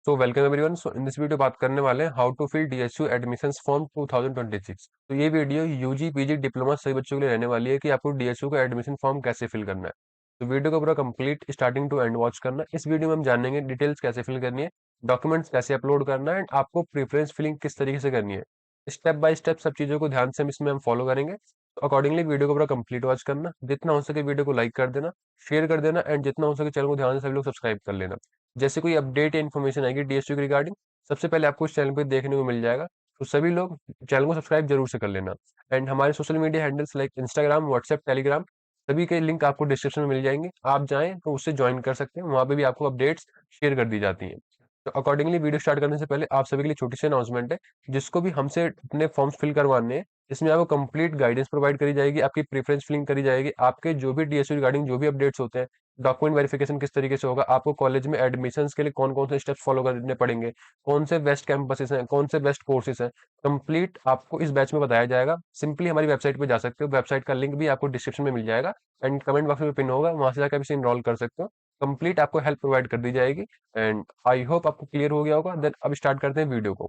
So welcome everyone. So in this video बात करने वाले हैं how to fill DSU admissions form 2026। तो ये वीडियो यूजी पीजी डिप्लोमा सभी बच्चों के लिए रहने वाली है कि आपको डीएसयू का एडमिशन फॉर्म कैसे फिल करना है। तो वीडियो को पूरा complete starting to end watch करना। इस वीडियो में हम जानेंगे डिटेल्स कैसे फिल करनी है, डॉक्यूमेंट्स कैसे अपलोड करना है एंड आपको प्रेफरेंस फिलिंग किस तरीके से करनी है। स्टेप बाय स्टेप सब चीज़ों को ध्यान से इसमें हम फॉलो करेंगे। तो अकॉर्डिंगली वीडियो को पूरा कंप्लीट वॉच करना, जितना हो सके वीडियो को लाइक कर देना, शेयर कर देना एंड जितना हो सके चैनल को ध्यान से सभी लोग सब्सक्राइब कर लेना। जैसे कोई अपडेट या इन्फॉर्मेशन आएगी डीएसयू के रिगार्डिंग, सबसे पहले आपको इस चैनल पे देखने को मिल जाएगा। तो सभी लोग चैनल को सब्सक्राइब जरूर से कर लेना। एंड हमारे social media handles like Instagram, WhatsApp, Telegram, सभी के लिंक आपको डिस्क्रिप्शन में मिल जाएंगे। आप जाएं तो उससे ज्वाइन कर सकते हैं, वहां पे भी आपको अपडेट्स शेयर कर दी जाती हैं। तो अकॉर्डिंगली वीडियो स्टार्ट करने से पहले आप सभी के लिए छोटी सी अनाउंसमेंट है। जिसको भी हमसे अपने फॉर्म्स फिल करवाने हैं, इसमें आपको कंप्लीट गाइडेंस प्रोवाइड करी जाएगी, आपकी प्रेफरेंस फिलिंग करी जाएगी, आपके जो भी डीएसयू रिगार्डिंग जो भी अपडेट्स होते हैं, डॉक्यूमेंट वेरिफिकेशन किस तरीके से होगा, आपको कॉलेज में एडमिशंस के लिए कौन कौन से स्टेप्स फॉलो करने पड़ेंगे, कौन से बेस्ट कैंपसेस हैं, कौन से बेस्ट कोर्सेज हैं, कंप्लीट आपको इस बैच में बताया जाएगा। सिंपली हमारी वेबसाइट पे जा सकते हो, वेबसाइट का लिंक भी आपको डिस्क्रिप्शन में मिल जाएगा एंड कमेंट बॉक्स में पिन होगा, वहां से जाकर इसे इनरोल कर सकते हो। कंप्लीट आपको हेल्प प्रोवाइड कर दी जाएगी एंड आई होप आपको क्लियर हो गया होगा। देन अब स्टार्ट करते हैं वीडियो को।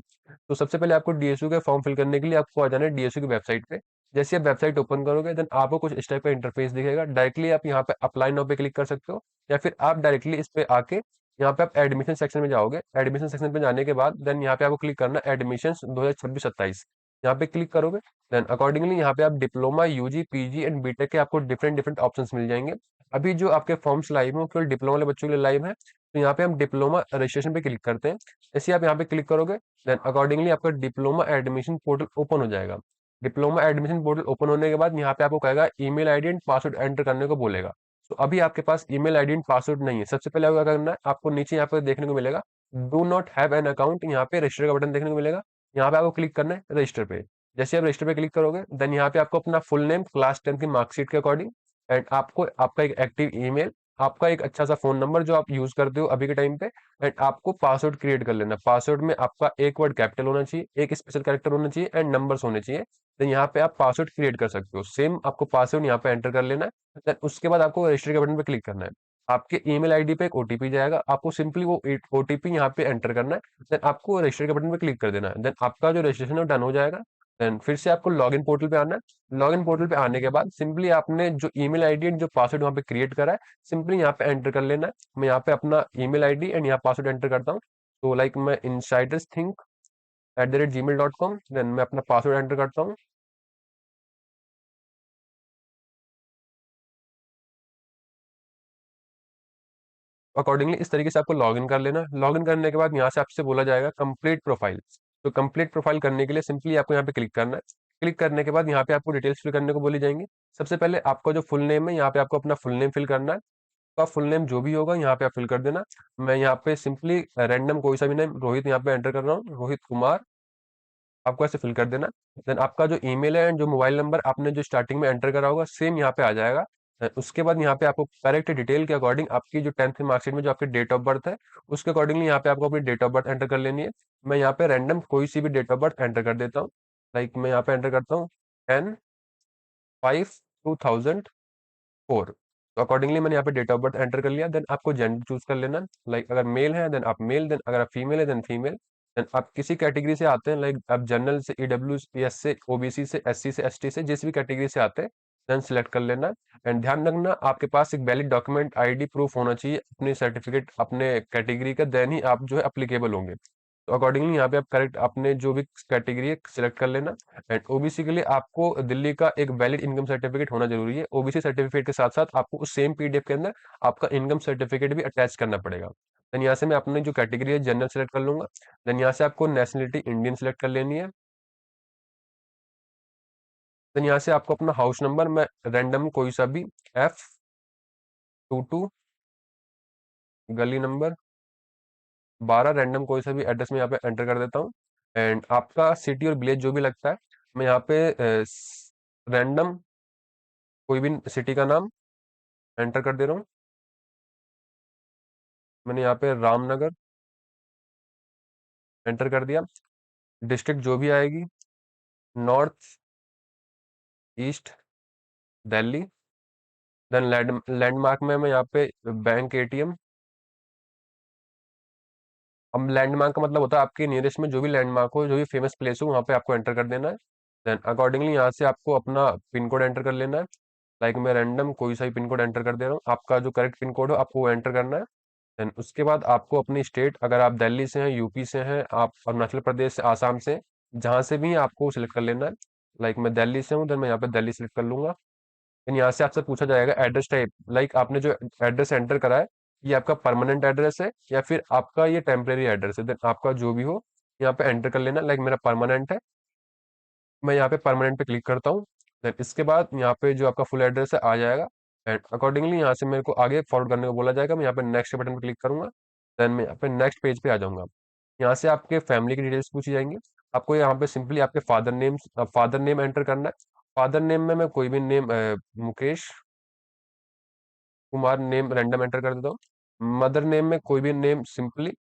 तो सबसे पहले आपको डीएसयू का फॉर्म फिल करने के लिए आपको आ जाना है डीएसयू की वेबसाइट पे। जैसे आप वेबसाइट ओपन करोगे देन आपको कुछ इस टाइप का इंटरफेस दिखेगा। डायरेक्टली आप यहाँ पे अप्लाई नाउ पे क्लिक कर सकते हो, या फिर आप डायरेक्टली इस पे आके यहाँ पे आप एडमिशन सेक्शन में जाओगे। एडमिशन सेक्शन पे जाने के बाद देन यहाँ पे आपको क्लिक करना है एडमिशन 2026-27। यहाँ पे क्लिक करोगे देन अकॉर्डिंगली यहाँ पे आप diploma, UG, PG and BTech के आपको डिफरेंट डिफरेंट ऑप्शंस मिल जाएंगे। अभी जो आपके फॉर्म्स लाइव हैं वो केवल डिप्लोमा वाले बच्चों के लिए लाइव है। तो यहाँ पे हम डिप्लोमा रजिस्ट्रेशन पे क्लिक करते हैं। जैसे आप यहाँ पे क्लिक करोगे देन अकॉर्डिंगली आपका डिप्लोमा एडमिशन पोर्टल ओपन हो जाएगा। डिप्लोमा एडमिशन पोर्टल ओपन होने के बाद यहाँ पे आपको कहेगा email ID and password enter करने को बोलेगा। तो अभी आपके पास ईमेल आईडी एंड पासवर्ड नहीं है। सबसे पहले आपको क्या करना है, आपको नीचे यहाँ पे देखने को मिलेगा do not have an account, यहाँ पे रजिस्टर का बटन देखने को मिलेगा। यहाँ पे आपको क्लिक करना है रजिस्टर पे। जैसे आप रजिस्टर पे क्लिक करोगे देन यहाँ पे आपको अपना फुल नेम, क्लास 10 की मार्कशीट के अकॉर्डिंग एंड आपको आपका एक एक्टिव ईमेल, आपका एक अच्छा सा फोन नंबर जो आप यूज करते हो अभी के टाइम पे, एंड आपको पासवर्ड क्रिएट कर लेना। पासवर्ड में आपका एक वर्ड कैपिटल होना चाहिए, एक स्पेशल कैरेक्टर होना चाहिए एंड नंबर्स होने चाहिए। तो यहाँ पे आप पासवर्ड क्रिएट कर सकते हो। सेम आपको पासवर्ड यहाँ पे एंटर कर लेना है। देन उसके बाद आपको रजिस्टर के बटन पे क्लिक करना है। आपके ईमेल आईडी पे एक ओटीपी जाएगा, आपको सिंपली वो ओटीपी यहाँ पे एंटर करना है। देन आपको रजिस्टर के बटन पे क्लिक कर देना है। देन आपका जो रजिस्ट्रेशन है डन हो जाएगा। देन फिर से आपको लॉगिन पोर्टल पे आना है। लॉगिन पोर्टल पे आने के बाद सिंपली आपने जो ईमेल आईडी एंड जो पासवर्ड वहाँ पे क्रिएट करा है, सिंपली यहाँ पे एंटर कर लेना है। मैं यहाँ पे अपना ईमेल आईडी एंड यहाँ पासवर्ड एंटर करता हूँ। तो लाइक मैं insidersthink@gmail.com, देन मैं अपना पासवर्ड एंटर करता हूँ। अकॉर्डिंगली इस तरीके से आपको लॉगिन कर लेना। लॉगिन करने के बाद यहाँ से आपसे बोला जाएगा कंप्लीट प्रोफाइल। तो कंप्लीट प्रोफाइल करने के लिए सिंपली आपको यहाँ पे क्लिक करना है। क्लिक करने के बाद यहाँ पे आपको डिटेल्स फिल करने को बोली जाएंगी। सबसे पहले आपका जो फुल नेम है, यहाँ पे आपको अपना फुल नेम फिल करना है। आपका फुल नेम जो भी होगा यहाँ पे आप फिल कर देना। मैं यहाँ पे सिंपली रैंडम कोई सा भी नेम रोहित यहाँ पे एंटर कर रहा हूँ, रोहित कुमार। आपको ऐसे फिल कर देना। देन आपका जो ईमेल है एंड जो मोबाइल नंबर आपने जो स्टार्टिंग में एंटर करा होगा सेम यहाँ पे आ जाएगा। उसके बाद यहाँ पे आपको करेक्ट डिटेल के अकॉर्डिंग आपकी जो 10th की मार्कशीट में जो आपकी डेट ऑफ बर्थ है, उसके अकॉर्डिंगली यहाँ पे आपको अपनी डेट ऑफ बर्थ एंटर कर लेनी है। मैं यहाँ पे रैंडम कोई सी भी डेट ऑफ बर्थ एंटर कर देता हूँ। लाइक मैं यहाँ पे एंटर करता हूँ 10/5/2004। तो अकॉर्डिंगली मैंने यहाँ पे डेट ऑफ बर्थ एंटर कर लिया। देन आपको जेंडर चूज कर लेना। लाइक अगर मेल है देन आप मेल, देन अगर आप फीमेल है देन फीमेल। देन आप किसी कैटेगरी से आते हैं, लाइक आप जनरल से, ईडब्ल्यू एस से, ओबीसी से, एससी से, एसटी से, जिस भी कैटेगरी से आते हैं देन सिलेक्ट कर लेना। एंड ध्यान रखना आपके पास एक वैलिड डॉक्यूमेंट आईडी प्रूफ होना चाहिए, अपनी सर्टिफिकेट अपने कैटेगरी का, देन ही आप जो है अप्लीकेबल होंगे। तो अकॉर्डिंगली यहाँ पे आप करेक्ट अपने जो भी कैटेगरी है सिलेक्ट कर लेना। एंड ओबीसी के लिए आपको दिल्ली का एक वैलिड इनकम सर्टिफिकेट होना जरूरी है। ओबीसी सर्टिफिकेट के साथ साथ आपको उस सेम पीडीएफ के अंदर आपका इनकम सर्टिफिकेट भी अटैच करना पड़ेगा। देन यहाँ से मैं अपनी जो कैटेगरी है जनरल सेलेक्ट कर लूंगा। देन यहाँ से आपको नेशनलिटी इंडियन सेलेक्ट कर लेनी है। देन यहाँ से आपको अपना हाउस नंबर, मैं रैंडम कोई सा भी F22 गली नंबर 12 रैंडम कोई सा भी एड्रेस में यहाँ पे एंटर कर देता हूँ। एंड आपका सिटी और विलेज जो भी लगता है, मैं यहाँ पे रैंडम कोई भी सिटी का नाम एंटर कर दे रहा हूँ। मैंने यहाँ पे रामनगर एंटर कर दिया। डिस्ट्रिक्ट जो भी आएगी, north east Delhi. Then landmark में मैं यहाँ पे बैंक एटीएम, अब लैंडमार्क का मतलब होता है आपके नियरेस्ट में जो भी लैंडमार्क हो, जो भी फेमस प्लेस हो, वहाँ पे आपको एंटर कर देना है। देन अकॉर्डिंगली यहाँ से आपको अपना पिन कोड एंटर कर लेना है। लाइक मैं रैंडम कोई सा ही पिन कोड एंटर कर दे रहा हूँ, आपका जो करेक्ट पिन कोड हो आपको वो एंटर करना है। देन उसके बाद आपको अपनी स्टेट, अगर आप दिल्ली से हैं, यूपी से हैं, आप अरुणाचल प्रदेश से, आसाम से, जहाँ से भी हैं, आपको सिलेक्ट कर लेना है। लाइक मैं दिल्ली से हूँ, देन मैं यहाँ पे दिल्ली सिलेक्ट कर लूंगा। देन यहाँ से आपसे पूछा जाएगा एड्रेस टाइप, लाइक आपने जो एड्रेस एंटर करा है, ये आपका परमानेंट एड्रेस है या फिर आपका ये टेम्परेरी एड्रेस है। देन आपका जो भी हो यहाँ पे एंटर कर लेना। लाइक मेरा परमानेंट है, मैं यहाँ पे परमानेंट पे क्लिक करता हूँ। देन इसके बाद यहाँ पे जो आपका फुल एड्रेस है आ जाएगा। एंड अकॉर्डिंगली यहाँ से मेरे को आगे फॉरवर्ड करने को बोला जाएगा। मैं यहाँ पे नेक्स्ट बटन पे क्लिक करूंगा। देन मैं यहाँ पे नेक्स्ट पेज पे आ जाऊंगा। यहाँ से आपके फैमिली की डिटेल्स पूछी जाएंगी। आपको यहाँ पे सिंपली आपके फादर नेम एंटर करना है। फादर नेम में मैं कोई भी name, Mukesh Kumar name random enter कर देता हूँ। मदर नेम में कोई भी नेम सिंपली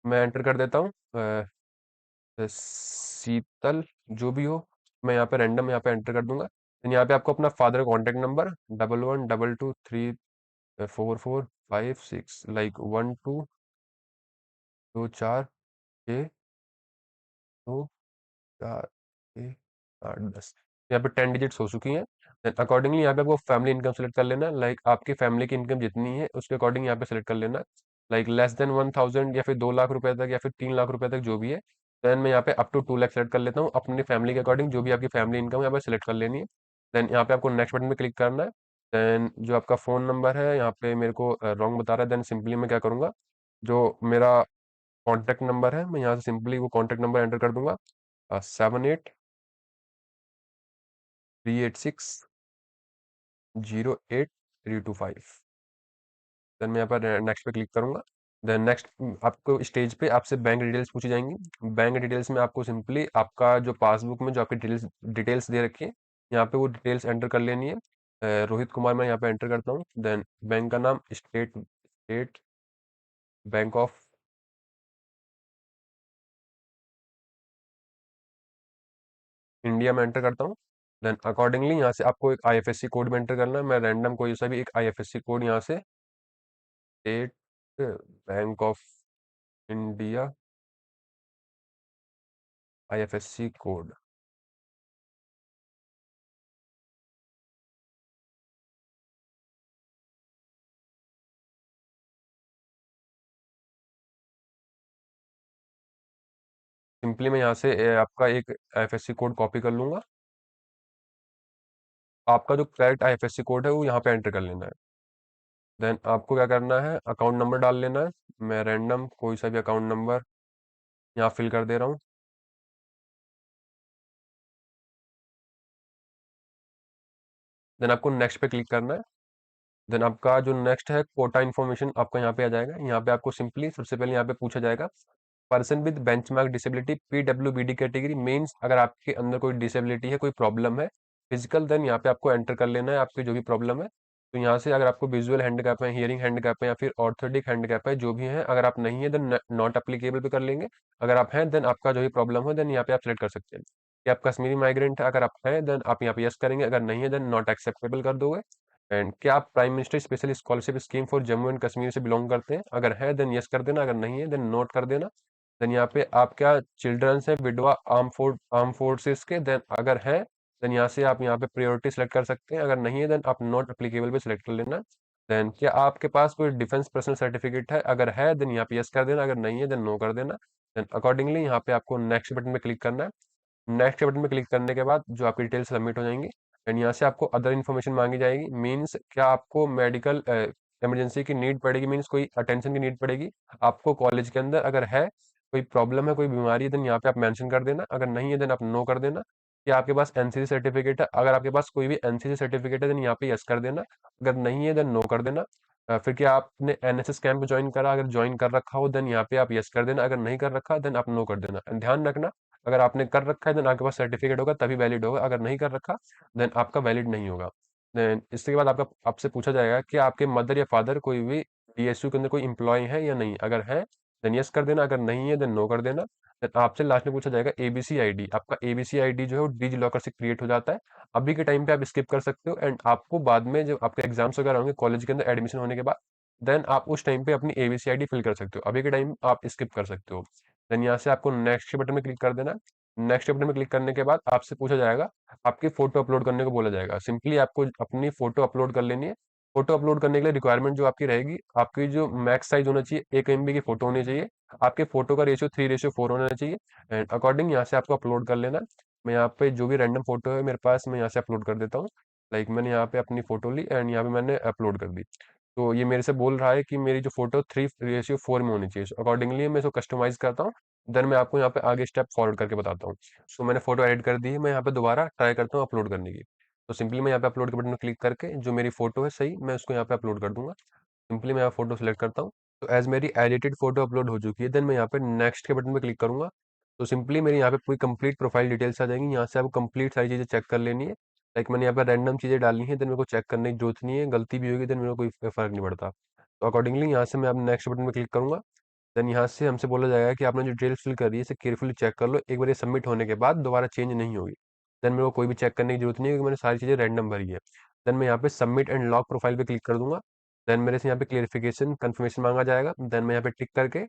मैं एंटर कर देता हूँ, शीतल, जो भी हो मैं यहाँ पे रैंडम यहाँ पे एंटर कर दूंगा। Then यहाँ पे आपको अपना फादर का कॉन्टेक्ट नंबर 11223445 6, लाइक 1224 2 4 6 8 10, यहाँ पे 10 डिजिट्स हो चुकी हैं। देन अकॉर्डिंगली यहाँ पे आपको फैमिली इनकम सेलेक्ट कर लेना है। लाइक आपकी फैमिली की इनकम जितनी है उसके अकॉर्डिंग यहाँ पे सेलेक्ट कर लेना है। लाइक लेस देन 1000 या फिर 2 लाख रुपए तक या फिर 3 लाख रुपए तक जो भी है। देन मैं यहाँ पे अप टू 2 लाख सेलेक्ट कर लेता हूँ। अपनी फैमिली के अकॉर्डिंग जो भी आपकी फैमिली इनकम है यहाँ पे सेलेक्ट कर लेनी है। देन यहाँ पे आपको नेक्स्ट बटन पे क्लिक करना है। देन जो आपका फ़ोन नंबर है यहाँ पे मेरे को रॉन्ग बता रहा है। देन सिंपली मैं क्या करूँगा, जो मेरा कॉन्टैक्ट नंबर है मैं यहाँ से सिंपली वो कॉन्टैक्ट नंबर एंटर कर दूंगा, 7838608325। देन मैं यहाँ पर नेक्स्ट पे क्लिक करूंगा। देन नेक्स्ट आपको स्टेज पे आपसे बैंक डिटेल्स पूछी जाएंगी। बैंक डिटेल्स में आपको सिंपली आपका जो पासबुक में जो आपकी डिटेल्स डिटेल्स दे रखी है, यहाँ पे वो डिटेल्स एंटर कर लेनी है। रोहित कुमार मैं यहाँ पे एंटर करता हूँ। देन बैंक का नाम स्टेट बैंक ऑफ इंडिया में एंटर करता हूँ। देन अकॉर्डिंगली यहाँ से आपको एक आईएफएससी कोड में एंटर करना है। मैं रैंडम कोई सा भी एक आईएफएससी कोड यहाँ से, state bank of India IFSC code, simply मैं यहाँ से आपका एक आईएफएससी कोड कॉपी कर लूंगा। आपका जो करेक्ट आईएफएससी कोड है वो यहाँ पे एंटर कर लेना है। देन आपको क्या करना है, अकाउंट नंबर डाल लेना है। मैं रैंडम कोई सा भी अकाउंट नंबर यहाँ फिल कर दे रहा हूँ। देन आपको नेक्स्ट पे क्लिक करना है। देन आपका जो नेक्स्ट है कोटा इन्फॉर्मेशन आपका यहाँ पे आ जाएगा। यहाँ पे आपको सिंपली सबसे पहले यहाँ पे पूछा जाएगा person with benchmark disability PWBD category, means अगर आपके अंदर कोई डिसेबिलिटी है, कोई प्रॉब्लम है फिजिकल, देन यहाँ पे आपको एंटर कर लेना है आपकी जो भी प्रॉब्लम है। तो यहाँ से अगर आपको विजुअल हैंडीकैप है, हियरिंग हैंडीकैप है या फिर ऑर्थोडिक हैंडीकैप है, जो भी है, अगर आप नहीं है देन नॉट अप्लीकेबल पे कर लेंगे। अगर आप हैं देन आपका जो भी प्रॉब्लम है देन यहाँ पे आप सेलेक्ट कर सकते हैं कि आप कश्मीरी माइग्रेंट है। अगर आप हैं देन आप यहाँ पे यस करेंगे, अगर नहीं है देन नॉट एक्सेप्टेबल कर दोगे। एंड क्या आप prime minister special scholarship scheme for Jammu and Kashmir से बिलोंग करते हैं, अगर है देन यस कर देना, अगर नहीं है देन नोट कर देना। देन यहाँ पे आप क्या चिल्ड्रंस हैं विधवा आर्म फोर्सेस के, देन अगर है देन यहाँ से आप यहाँ पे प्रायोरिटी सेलेक्ट कर सकते हैं, अगर नहीं है देन आप नॉट अप्लीकेबल पे सेलेक्ट कर लेना। देन क्या आपके पास कोई डिफेंस पर्सनल सर्टिफिकेट है, अगर है देन यहाँ पे यस कर देना, अगर नहीं है देन नो कर देना। देन अकॉर्डिंगली यहाँ पे आपको नेक्स्ट बटन पे क्लिक करना है। नेक्स्ट बटन पे क्लिक करने के बाद जो आपकी डिटेल्स सबमिट हो जाएंगी। एंड यहाँ से आपको अदर इन्फॉर्मेशन मांगी जाएगी, मीन्स क्या आपको मेडिकल इमरजेंसी की नीड पड़ेगी, मीन्स कोई अटेंशन की नीड पड़ेगी आपको कॉलेज के अंदर, अगर है कोई प्रॉब्लम है, कोई बीमारी है, देन यहाँ पे आप मेंशन कर देना, अगर नहीं है देन आप नो कर देना। कि आपके पास एनसीसी सर्टिफिकेट है, अगर आपके पास कोई भी एनसीसी सर्टिफिकेट है देन यहाँ पे यस कर देना, अगर नहीं है देन नो कर देना। फिर क्या आपने एनएसएस कैंप ज्वाइन करा, अगर ज्वाइन कर रखा हो देन यहाँ पे आप यस कर देना, अगर नहीं कर रखा देन आप नो कर देना। And ध्यान रखना, अगर आपने कर रखा है देन आपके पास सर्टिफिकेट होगा तभी वैलिड होगा, अगर नहीं कर रखा देन आपका वैलिड नहीं होगा। देन इसके बाद आपका आपसे पूछा जाएगा कि आपके मदर या फादर कोई भी डीएसयू के अंदर कोई एम्प्लॉय है या नहीं, अगर है देन यस कर देना, अगर नहीं है देन नो कर देना। देन आपसे लास्ट में पूछा जाएगा एबीसी आईडी, आपका एबीसी आईडी जो है वो डिजी लॉकर से क्रिएट हो जाता है। अभी के टाइम पे आप स्किप कर सकते हो, एंड आपको बाद में जब आपके एग्जाम्स वगैरह होंगे कॉलेज के अंदर एडमिशन होने के बाद देन आप उस टाइम पे अपनी एबीसी आईडी फिल कर सकते हो। अभी के टाइम आप स्किप कर सकते हो। देन यहाँ से आपको नेक्स्ट के बटन में क्लिक कर देना है। नेक्स्ट के बटन में क्लिक करने के बाद आपसे पूछा जाएगा, आपकी फोटो अपलोड करने को बोला जाएगा। सिंपली आपको अपनी फोटो अपलोड कर लेनी है। फोटो अपलोड करने के लिए रिक्वायरमेंट जो आपकी रहेगी, आपकी जो मैक्स साइज होना चाहिए 1 MB की फोटो होनी चाहिए। आपके फोटो का रेशियो 3:4 होना चाहिए। एंड अकॉर्डिंग यहाँ से आपको अपलोड कर लेना है। मैं यहाँ पे जो भी रैंडम फोटो है मेरे पास, मैं यहाँ से अपलोड कर देता हूँ। लाइक मैंने यहाँ पे अपनी फोटो ली एंड यहाँ पे मैंने अपलोड कर दी। तो ये मेरे से बोल रहा है कि मेरी जो फोटो 3:4 में होनी चाहिए। अकॉर्डिंगली मैं इसको कस्टमाइज करता हूँ। देन मैं आपको यहाँ पे आगे स्टेप फॉरवर्ड करके बताता हूँ। सो मैंने फोटो एडिट कर दी है। मैं यहाँ पे दोबारा ट्राई करता हूँ अपलोड करने की। तो सिंपली मैं यहाँ पे अपलोड के बटन में क्लिक करके जो मेरी फोटो है सही, मैं उसको यहाँ पे अपलोड कर दूंगा। सिंपली मैं यहाँ फोटो सेलेक्ट करता हूँ। तो एज मेरी एडिटेड फोटो अपलोड हो चुकी है, देन मैं यहाँ पे नेक्स्ट के बटन पे क्लिक करूंगा। तो सिंपली मेरी यहाँ पे पूरी कंप्लीट प्रोफाइल डिटेल्स आ जाएंगी। यहाँ से आपको कंप्लीट सारी चीज़ें चेक कर लेनी है। लाइक मैंने यहाँ पे रैंडम चीज़ें डालनी है, देन मेरे को चेक करने की जरूरत नहीं है। गलती भी होगी देन मेरे को कोई फर्क नहीं पड़ता। तो अकॉर्डिंगली यहाँ से मैं अब नेक्स्ट बटन पे क्लिक करूंगा। देन यहाँ से हमसे बोला जाएगा कि आपने जो डिटेल्स फिल करी है इसे केयरफुली चेक कर लो। एक बार ये सबमिट होने के बाद दोबारा चेंज नहीं होगी। देन मेरे को कोई भी चेक करने की जरूरत नहीं है, क्योंकि मैंने सारी चीज़ें रैंडम भरी है। देन मैं यहाँ पे सबमिट एंड लॉक प्रोफाइल पे क्लिक कर दूंगा। देन मेरे से यहाँ पे क्लियरिफिकेशन कंफर्मेशन मांगा जाएगा। देन मैं यहाँ पे टिक करके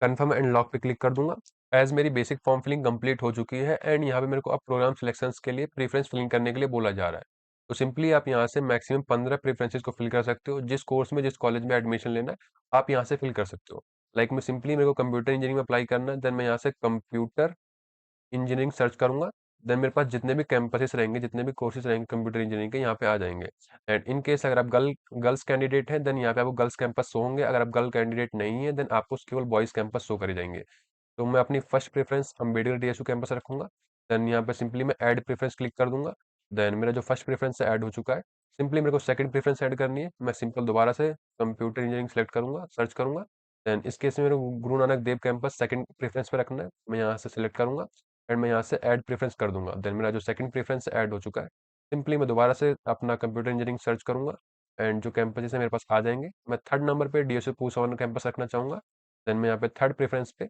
कंफर्म एंड लॉक पे क्लिक कर दूंगा। एज मेरी बेसिक फॉर्म फिलिंग कंप्लीट हो चुकी है एंड यहाँ पे मेरे को अब प्रोग्राम सिलेक्शंस के लिए प्रीफरेंस फिलिंग करने के लिए बोला जा रहा है। तो सिंपली आप यहाँ से मैक्सिमम 15 प्रेफरेंसेस को फिल कर सकते हो। जिस कोर्स में जिस कॉलेज में एडमिशन लेना है आप यहाँ से फिल कर सकते हो। लाइक मैं सिंपली, मेरे को कंप्यूटर इंजीनियरिंग में अप्लाई करना है, देन मैं यहाँ से कंप्यूटर इंजीनियरिंग सर्च करूंगा। देन मेरे पास जितने भी कैंपसेस रहेंगे, जितने भी कोर्सेज रहेंगे कंप्यूटर इंजीनियरिंग के, यहाँ पे आ जाएंगे। एंड इन केस अगर आप गर्ल्स कैंडिडेट हैं, देन यहाँ पे आपको गर्ल्स कैंपस शो होंगे। अगर आप गर्ल कैंडिडेट नहीं है, देन आपको केवल बॉयज कैंपस शो करे जाएंगे। तो मैं अपनी first preference Ambedkar DSU campus रखूंगा। देन यहाँ पे सिंपली मैं ऐड प्रेफरेंस क्लिक कर दूंगा। देन मेरा जो फर्स्ट प्रेफरेंस है ऐड हो चुका है। सिंपली मेरे को सेकंड प्रेफरेंस ऐड करनी है। मैं सिंपल दोबारा से कंप्यूटर इंजीनियरिंग सेलेक्ट करूंगा, सर्च करूंगा। देन इस केस में मेरे को Guru Nanak Dev campus second preference पे रखना है। मैं यहाँ से सिलेक्ट करूंगा एंड मैं यहाँ से ऐड प्रेफरेंस कर दूंगा। देन मेरा जो सेकंड प्रेफरेंस ऐड हो चुका है। सिंपली मैं दोबारा से अपना कंप्यूटर इंजीनियरिंग सर्च करूंगा एंड जो कैंपस है मेरे पास आ जाएंगे। मैं थर्ड नंबर पे डीएसयू पूसा कैंपस रखना चाहूंगा। देन मैं यहाँ पे थर्ड प्रेफरेंस पे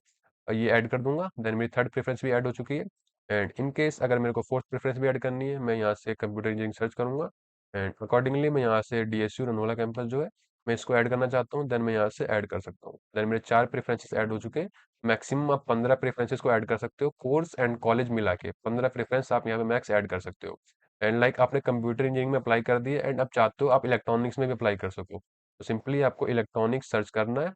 ये ऐड कर दूंगा। देन मेरी थर्ड प्रेफरेंस भी ऐड हो चुकी है। एंड इन केस अगर मेरे को फोर्थ प्रेफरेंस भी ऐड करनी है, मैं यहाँ से कंप्यूटर इंजीनियरिंग सर्च करूंगा एंड अकॉर्डिंगली मैं यहाँ से डीएसयू रनोला कैंपस जो है, मैं इसको ऐड करना चाहता हूँ। देन मैं यहाँ से ऐड कर सकता हूँ। देन मेरे 4 प्रेफरेंसेस ऐड हो चुके हैं। मैक्सिमम आप 15 प्रेफरेंसेस को ऐड कर सकते हो। कोर्स एंड कॉलेज मिला के 15 प्रेफरेंस आप यहाँ पे मैक्स ऐड कर सकते हो। एंड लाइक आपने कंप्यूटर इंजीनियरिंग में अप्लाई कर दिया एंड अब चाहते हो आप इलेक्ट्रॉनिक्स में भी अप्लाई कर सको, तो सिंपली आपको इलेक्ट्रॉनिक्स सर्च करना है।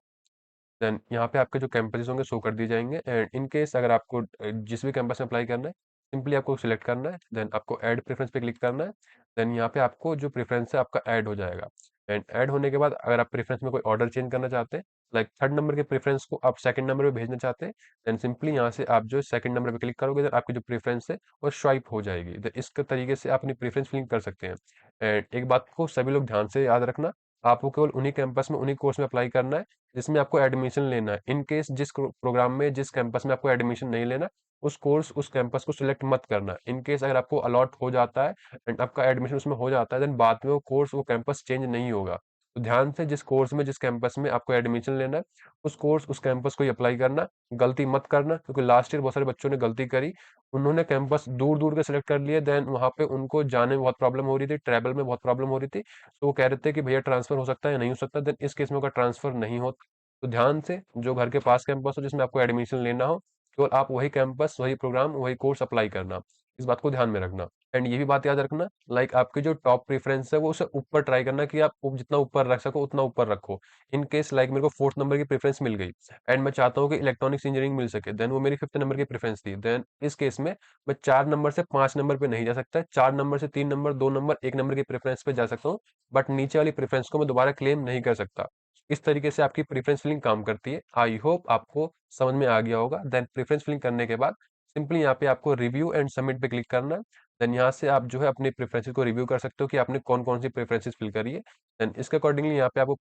देन यहाँ पे आपके जो कैंपसेस होंगे शो कर दिए जाएंगे। एंड इन केस अगर आपको जिस भी कैंपस में अप्लाई करना है, सिंपली आपको सिलेक्ट करना है। देन आपको ऐड प्रेफरेंस पे क्लिक करना है। देन यहाँ पे आपको जो प्रेफरेंस है आपका ऐड हो जाएगा। एंड ऐड होने के बाद अगर आप प्रेफरेंस में कोई ऑर्डर चेंज करना चाहते हैं, लाइक थर्ड नंबर के प्रेफरेंस को आप सेकंड नंबर पे भेजना चाहते हैं, देन सिंपली यहाँ से आप जो सेकंड नंबर पे क्लिक करोगे, देन आपकी जो प्रेफरेंस है वो स्वाइप हो जाएगी। देन इस तरीके से आप अपनी प्रेफरेंस फिलिंग कर सकते हैं। एंड एक बात को सभी लोग ध्यान से याद रखना, आपको केवल उन्हीं कैंपस में उन्हीं कोर्स में अप्लाई करना है जिसमें आपको एडमिशन लेना है। इन केस जिस प्रोग्राम में जिस कैंपस में आपको एडमिशन नहीं लेना, उस कोर्स उस कैंपस को सिलेक्ट मत करना। इन केस अगर आपको अलॉट हो जाता है एंड आपका एडमिशन उसमें हो जाता है, देन बाद में वो कोर्स वो कैंपस चेंज नहीं होगा। तो ध्यान से जिस कोर्स में जिस कैंपस में आपको एडमिशन लेना है, उस कोर्स उस कैंपस को ही अप्लाई करना। गलती मत करना, क्योंकि लास्ट ईयर बहुत सारे बच्चों ने गलती करी। उन्होंने कैंपस दूर दूर के सिलेक्ट कर लिए, देन वहां पे उनको जाने में बहुत प्रॉब्लम हो रही थी, ट्रैवल में बहुत प्रॉब्लम हो रही थी। तो वो कह रहे थे कि भैया ट्रांसफर हो सकता है या नहीं हो सकता, देन इस केस में उनका ट्रांसफर नहीं होता। तो ध्यान से जो घर के पास कैंपस हो जिसमें आपको एडमिशन लेना हो, केवल आप वही कैंपस वही प्रोग्राम वही कोर्स अप्लाई करना। इस बात को ध्यान में रखना। एंड ये भी बात याद रखना, लाइक आपकी जो टॉप प्रेफरेंस है वो उसे ऊपर ट्राई करना कि आप जितना ऊपर रख सको उतना ऊपर रखो। इन केस लाइक मेरे को फोर्थ नंबर की प्रेफरेंस मिल गई एंड मैं चाहता हूँ कि इलेक्ट्रॉनिक्स इंजीनियरिंग मिल सके, देन वो मेरी फिफ्थ नंबर की प्रेफरेंस थी। देन इस केस में मैं 4 नंबर से 5 नंबर पे नहीं जा सकता, 4 नंबर से 3 नंबर, 2 नंबर, 1 नंबर की प्रेफरेंस पे जा सकता हूँ। बट नीचे वाली प्रेफरेंस को मैं दोबारा क्लेम नहीं कर सकता। इस तरीके से आपकी प्रेफरेंस फिलिंग काम करती है। आई होप आपको समझ में आ गया होगा। देन प्रेफरेंस फिलिंग करने के बाद सिंपली यहाँ पे आपको रिव्यू एंड सबमिट पे क्लिक करना है। देन यहाँ से आप जो है अपने प्रेफरेंसेस को रिव्यू कर सकते हो कि आपने कौन कौन सी प्रेफरेंसेस फिल करी है। देन इसके अकॉर्डिंगली यहाँ पे आपको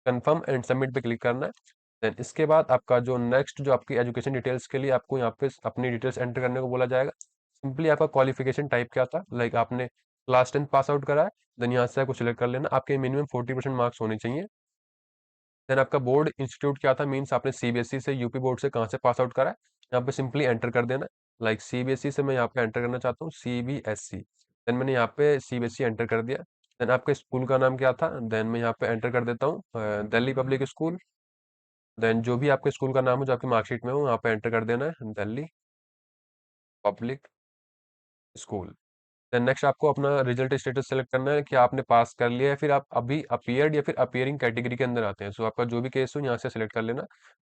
कंफर्म एंड सबमिट पे क्लिक करना है। देन इसके बाद आपका जो नेक्स्ट जो आपकी एजुकेशन डिटेल्स के लिए आपको यहाँ पे अपनी डिटेल्स एंटर करने को बोला जाएगा। सिंपली आपका क्वालिफिकेशन टाइप क्या था, लाइक आपने क्लास 10 पास आउट करा है, देन यहाँ से आपको सिलेक्ट कर लेना। आपके मिनिमम 40% मार्क्स होने चाहिए। देन आपका बोर्ड इंस्टीट्यूट क्या था, मीन्स आपने सीबीएसई से यूपी बोर्ड से कहाँ से पास आउट करा है, यहाँ पे सिंपली एंटर कर देना। लाइक सीबीएसई से मैं यहाँ पे एंटर करना चाहता हूँ सीबीएसई। देन मैंने यहाँ पे सीबीएसई एंटर कर दिया। देन आपके स्कूल का नाम क्या था, देन मैं यहाँ पे एंटर कर देता हूँ दिल्ली पब्लिक स्कूल। देन जो भी आपके स्कूल का नाम हो जो आपकी मार्कशीट में हो वहाँ पे एंटर कर देना है, Delhi public school. Then next आपको अपना रिजल्ट स्टेटस सेलेक्ट करना है कि आपने पास कर लिया है, फिर आप अभी अपीयर्ड या फिर अपीयरिंग कैटेगरी के अंदर आते हैं। सो आपका जो भी केस हो यहाँ से सेलेक्ट कर लेना।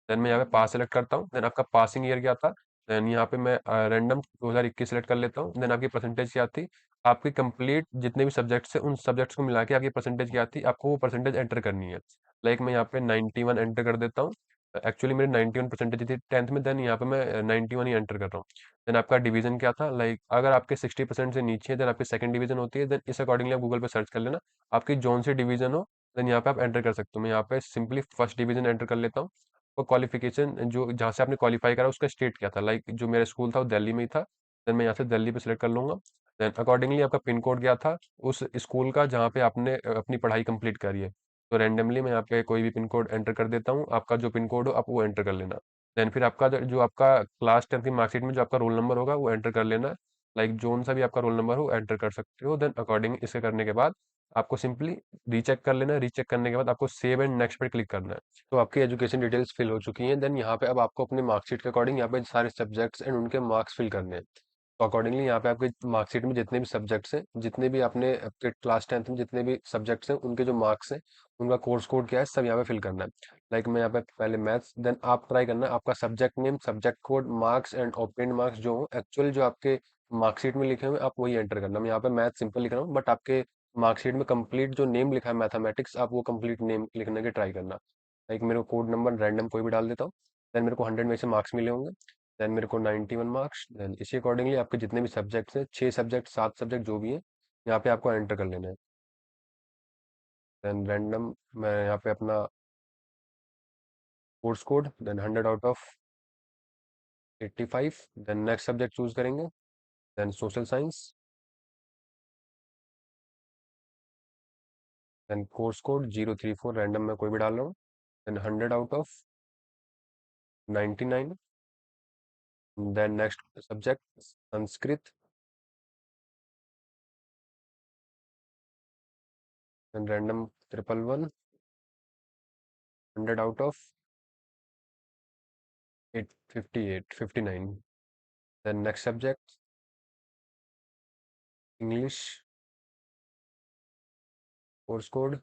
देन मैं यहाँ पे पास सेलेक्ट करता हूँ। देन आपका पासिंग ईयर क्या था, देन यहाँ पे मैं रैंडम 2021 सेलेक्ट कर लेता हूँ। देन आपकी परसेंटेज क्या थी, आपकी कंप्लीट जितने भी सब्जेक्ट्स हैं उन सब्जेक्ट्स को मिला के आपकी परसेंटेज क्या थी, आपको वो परसेंटेज एंटर करनी है। लाइक मैं यहाँ पे 91 एंटर कर देता हूँ। एक्चुअली मेरी 91 परसेंटेज थी 10th में, देन यहाँ पे मैं 91 ही एंटर कर रहा हूँ। देन आपका डिवीजन क्या था, लाइक अगर आपके 60% से नीचे है देन आपकी सेकंड डिवीजन होती है। देन इस अकॉर्डिंगली आप गूगल पे सर्च कर लेना आपकी जोन से डिवीजन हो, देन यहाँ पे आप एंटर कर सकते हो। मैं यहाँ पे सिंपली फर्स्ट डिवीजन एंटर कर लेता हूँ। और क्वालिफिकेशन जो जहाँ से आपने क्वालिफाई करा उसका स्टेट क्या था, लाइक जो मेरा स्कूल था वो दिल्ली में ही था। देन मैं यहाँ से दिल्ली पे सिलेक्ट कर लूंगा। देन अकॉर्डिंगली आपका पिन कोड क्या था उस स्कूल का जहाँ पे आपने अपनी पढ़ाई कंप्लीट करी है। तो रैंडमली मैं यहाँ पे कोई भी पिन कोड एंटर कर देता हूँ, आपका जो पिन कोड हो आप वो एंटर कर लेना। देन फिर आपका जो आपका क्लास 10 की मार्कशीट में जो आपका रोल नंबर होगा वो एंटर कर लेना है। लाइक जोन सा भी आपका रोल नंबर हो एंटर कर सकते हो। देन अकॉर्डिंग इसके करने के बाद आपको सिंपली रीचेक कर लेना है। रीचेक करने के बाद आपको सेव एंड नेक्स्ट पे क्लिक करना है। तो आपकी एजुकेशन डिटेल्स फिल हो चुकी हैं। देन यहाँ पे अब आपको अपने मार्कशीट के अकॉर्डिंग यहाँ पे सारे सब्जेक्ट्स एंड उनके मार्क्स फिल करने हैं। तो अकॉर्डिंगली यहाँ पे आपके मार्कशीट में जितने भी सब्जेक्ट्स हैं, जितने भी आपने आपके क्लास 10th में जितने भी सब्जेक्ट्स हैं उनके जो मार्क्स हैं, उनका कोर्स कोड क्या है सब यहाँ पे फिल करना है। लाइक मैं यहाँ पे पहले मैथ्स, देन आप ट्राई करना आपका subject name, subject code, marks and obtained marks जो हो एक्चुअल जो आपके मार्कशीट में लिखे हुए आप वही एंटर करना। मैं यहाँ पे मैथ सिंपल लिख रहा हूँ बट आपके मार्कशीट में कंप्लीट जो नेम लिखा है मैथमेटिक्स आप वो कंप्लीट नेम लिखने के ट्राई करना। लाइक मेरे को कोड नंबर रैंडम कोई भी डाल देता हूँ। देन मेरे को 100 में से मार्क्स मिले होंगे। देन मेरे को 91 मार्क्स। देन इसी अकॉर्डिंगली आपके जितने भी सब्जेक्ट्स हैं, 6 सब्जेक्ट 7 सब्जेक्ट जो भी हैं, यहाँ पे आपको एंटर कर लेना है। देन रैंडम मैं यहाँ पे अपना course code, then 100 out of 85। Then next subject choose करेंगे, then social science. Then course code 034 random मैं कोई भी डाल रहा हूँ। Then 100 out of 99। Then next subject Sanskrit. Then random 111 100 out of 58 59। Then next subject English, course code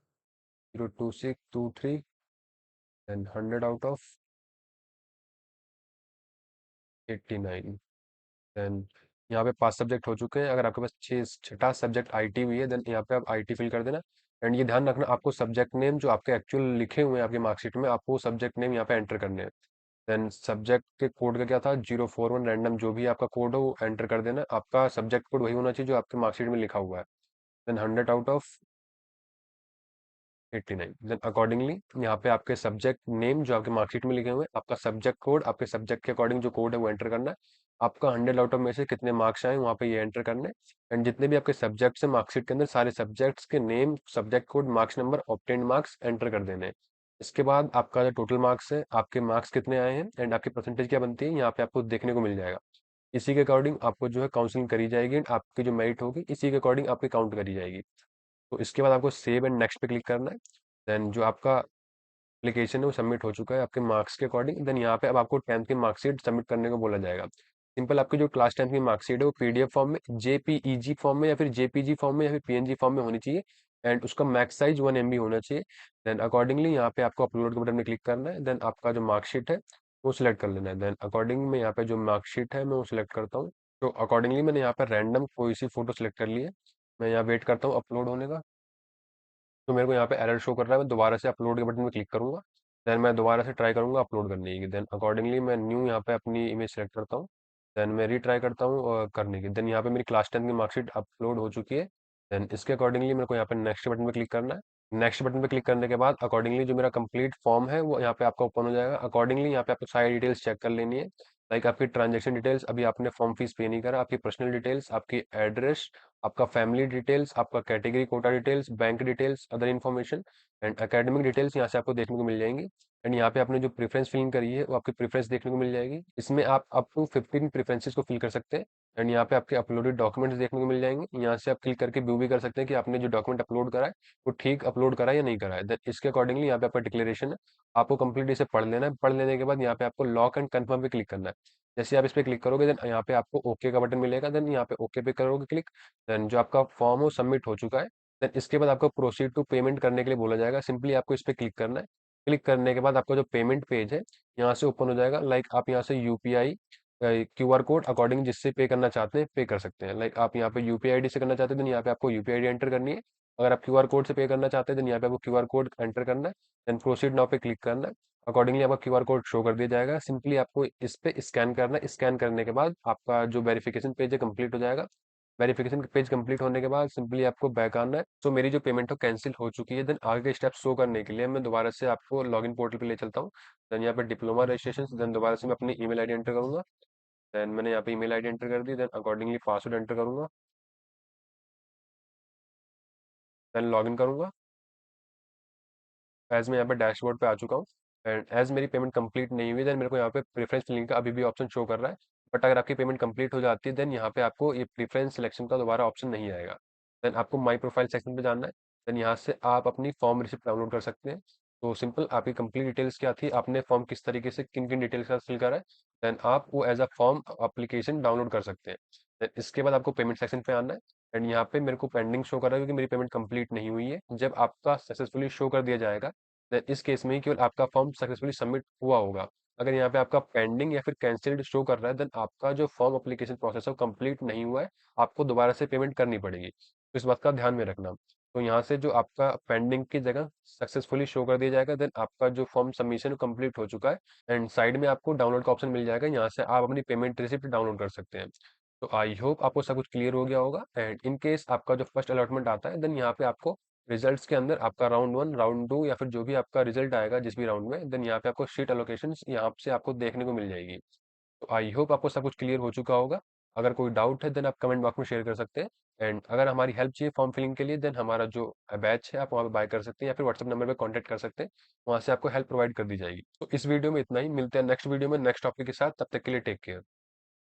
02623। Then 100 out of 89। Then यहाँ पे 5 subject हो चुके हैं। अगर आपके पास छठा सब्जेक्ट आईटी भी है देन यहाँ पे आप आईटी फिल कर देना। एंड ये ध्यान रखना आपको सब्जेक्ट नेम जो आपके एक्चुअल लिखे हुए हैं आपकी मार्कशीट में आपको सब्जेक्ट नेम यहाँ पे एंटर करने हैं। देन सब्जेक्ट के कोड का क्या था 041 रैंडम जो भी आपका कोड हो वो एंटर कर देना। आपका सब्जेक्ट कोड वही होना चाहिए जो आपके मार्कशीट में लिखा हुआ है। Then 100 out of 89। Then accordingly यहाँ पे आपके सब्जेक्ट नेम जो आपके मार्कशीट में लिखे हुए हैं, आपका सब्जेक्ट कोड, आपके सब्जेक्ट के अकॉर्डिंग जो कोड है वो एंटर करना है। आपका 100 आउट ऑफ में से कितने मार्क्स आए वहाँ पे ये एंटर करने हैं। एंड जितने भी आपके सब्जेक्ट्स हैं मार्कशीट के अंदर सारे सब्जेक्ट्स के name, subject code, marks number, obtained marks enter कर देने हैं। इसके बाद आपका जो टोटल मार्क्स है, आपके मार्क्स कितने आए हैं एंड आपकी परसेंटेज क्या बनती है यहाँ पे आपको देखने को मिल जाएगा। इसी के अकॉर्डिंग आपको जो है काउंसलिंग करी जाएगी एंड आपकी जो मेरिट होगी इसी के अकॉर्डिंग आपकी काउंट करी जाएगी। तो इसके बाद आपको सेव एंड नेक्स्ट पे क्लिक करना है। देन जो आपका एप्लीकेशन है वो सबमिट हो चुका है आपके मार्क्स के अकॉर्डिंग। देन यहाँ पे अब आपको 10th की मार्कशीट सबमिट करने को बोला जाएगा। सिंपल आपकी जो क्लास 10th की मार्कशीट है वो पीडीएफ फॉर्म में, जेपीईजी फॉर्म में या फिर जेपीजी फॉर्म में या फिर पीएनजी फॉर्म में होनी चाहिए। एंड उसका मैक्स साइज 1 MB होना चाहिए। देन अकॉर्डिंगली यहाँ पे आपको अपलोड के बटन में क्लिक करना है। देन आपका जो मार्कशीट है वो सिलेक्ट कर लेना है। देन अकॉर्डिंग में यहाँ पे जो मार्कशीट है मैं वो सिलेक्ट करता हूँ। तो अकॉर्डिंगली मैंने यहाँ पर रैंडम कोई सी फोटो सिलेक्ट कर ली है। मैं यहाँ वेट करता हूँ अपलोड होने का। तो मेरे को यहाँ पे एरर शो कर रहा है, मैं दोबारा से अपलोड के बटन पे क्लिक करूंगा। देन मैं दोबारा से ट्राई करूंगा अपलोड करने की। देन अकॉर्डिंगली मैं न्यू यहाँ पे अपनी इमेज सेलेक्ट करता हूँ। देन मैं रीट्राई करता हूँ करने की। देन यहाँ पे मेरी क्लास 10 की मार्कशीट अपलोड हो चुकी है। देन इसके अकॉर्डिंगली मेरे को यहाँ पे नेक्स्ट बटन पे क्लिक करना है। नेक्स्ट बटन पे क्लिक करने के बाद अकॉर्डिंगली जो मेरा कंप्लीट फॉर्म है वो यहाँ पे आपका ओपन हो जाएगा। अकॉर्डिंगली यहाँ पे आपको सारी डिटेल्स चेक कर लेनी है। लाइक आपकी ट्रांजेक्शन डिटेल्स, अभी आपने फॉर्म फीस पे नहीं करा, आपकी पर्सनल डिटेल्स, आपकी एड्रेस आपका फैमिली डिटेल्स, आपका category quota details, bank details, other information and academic details यहाँ से आपको देखने को मिल जाएंगी। एंड यहाँ पे आपने जो प्रेफरेंस फिल करी है वो आपकी प्रेफरेंस देखने को मिल जाएगी। इसमें आप अप टू 15 प्रेफरेंसेस को फिल कर सकते हैं। एंड यहाँ पे आपके अपलोडेड डॉक्यूमेंट्स देखने को मिल जाएंगे। यहाँ से आप क्लिक करके व्यू भी कर सकते हैं कि आपने जो डॉक्यूमेंट अपलोड करा है वो ठीक अपलोड करा है या नहीं करा है। देन इसके अकॉर्डिंगली यहाँ पे आपका डिक्लेरेशन है, आपको कंप्लीट इसे पढ़ लेना है। पढ़ लेने के बाद यहाँ पे आपको लॉक एंड कन्फर्म पे क्लिक करना है। जैसे आप इस पे क्लिक करोगे देन यहाँ पे आपको ओके का बटन मिलेगा। देन यहाँ पे ओके पे करोगे क्लिक, देन जो आपका फॉर्म हो सबमिट हो चुका है। देन इसके बाद आपको प्रोसीड टू पेमेंट करने के लिए बोला जाएगा। सिंपली आपको इस पे क्लिक करना है। क्लिक करने के बाद आपका जो पेमेंट पेज है यहाँ से ओपन हो जाएगा। लाइक आप यहाँ से यूपीआई क्यूआर कोड अकॉर्डिंग जिससे पे करना चाहते हैं पे कर सकते हैं। लाइक आप यहाँ पे यूपीआई आईडी से करना चाहते हैं तो यहाँ पे आपको यूपीआई आईडी एंटर करनी है। अगर आप क्यूआर कोड से पे करना चाहते हैं तो यहाँ पे आपको क्यूआर कोड एंटर करना है। देन प्रोसीड नाउ पे क्लिक करना है। अकॉर्डिंगली आपका क्यूआर कोड शो कर दिया जाएगा। सिंपली आपको इस पे स्कैन करना है। स्कैन करने के बाद आपका जो वेरिफिकेशन पेज है कंप्लीट हो जाएगा। वेरिफिकेशन पेज कंप्लीट होने के बाद सिंपली आपको बैक आना है। तो मेरी जो पेमेंट हो कैंसिल हो चुकी है। देन आगे के स्टेप शो करने के लिए मैं दोबारा से आपको लॉगिन पोर्टल पे ले चलता हूँ। देन यहाँ पे डिप्लोमा रजिस्ट्रेशन, देन दोबारा से मैं अपनी ईमेल आईडी एंटर करूंगा। देन मैंने यहाँ पे ईमेल आईडी एंटर कर दी। देन अकॉर्डिंगली पासवर्ड एंटर करूंगा। देन लॉगिन करूंगा। एज मैं यहाँ पे डैशबोर्ड पे आ चुका हूँ। एंड एज मेरी पेमेंट कंप्लीट नहीं हुई, देन मेरे को यहाँ पे प्रेफरेंस लिंक का अभी भी ऑप्शन शो कर रहा है। बट अगर आपकी पेमेंट कंप्लीट हो जाती है देन यहाँ पे आपको ये प्रेफरेंस सिलेक्शन का दोबारा ऑप्शन नहीं आएगा। देन आपको माई प्रोफाइल सेक्शन पे जाना है। देन यहाँ से आप अपनी फॉर्म रिसिप्ट डाउनलोड कर सकते हैं। तो सिंपल आपकी कंप्लीट डिटेल्स क्या थी, आपने फॉर्म किस तरीके से किन किन डिटेल्स का फिल करा है, देन आप वो as a form application download कर सकते हैं। देन इसके बाद आपको पेमेंट सेक्शन पे आना है। एंड यहाँ पे मेरे को पेंडिंग शो कर रहा है क्योंकि मेरी पेमेंट कंप्लीट नहीं हुई है। जब आपका सक्सेसफुली शो कर दिया जाएगा देन इस केस में ही केवल आपका फॉर्म सक्सेसफुली सबमिट हुआ होगा। अगर यहाँ पे आपका पेंडिंग या फिर कैंसिल्ड शो कर रहा है देन आपका जो फॉर्म एप्लीकेशन प्रोसेस है कंप्लीट नहीं हुआ है, आपको दोबारा से पेमेंट करनी पड़ेगी। तो इस बात का ध्यान में रखना। तो यहाँ से जो आपका पेंडिंग की जगह सक्सेसफुली शो कर दिया जाएगा। देन आपका जो फॉर्म सबमिशन कंप्लीट हो चुका है। एंड साइड में आपको डाउनलोड का ऑप्शन मिल जाएगा, यहाँ से आप अपनी पेमेंट रिसिप्ट डाउनलोड कर सकते हैं। तो आई होप आपको सब कुछ क्लियर हो गया होगा। एंड इन केस आपका जो फर्स्ट अलॉटमेंट आता है देन यहाँ पे आपको रिजल्ट्स के अंदर आपका राउंड 1, राउंड 2 या फिर जो भी आपका रिजल्ट आएगा जिस भी राउंड में, देन यहाँ पे आपको सीट एलोकेशंस यहाँ से आपको देखने को मिल जाएगी। तो आई होप आपको सब कुछ क्लियर हो चुका होगा। अगर कोई डाउट है देन आप कमेंट बॉक्स में शेयर कर सकते हैं। एंड अगर हमारी हेल्प चाहिए फॉर्म फिलिंग के लिए देन हमारा जो बैच है आप वहाँ पे बाय कर सकते हैं या फिर व्हाट्सएप नंबर पे कांटेक्ट कर सकते हैं। वहाँ से आपको हेल्प प्रोवाइड कर दी जाएगी। तो इस वीडियो में इतना ही, मिलते हैं नेक्स्ट वीडियो में नेक्स्ट टॉपिक के साथ। तब तक के लिए टेक केयर।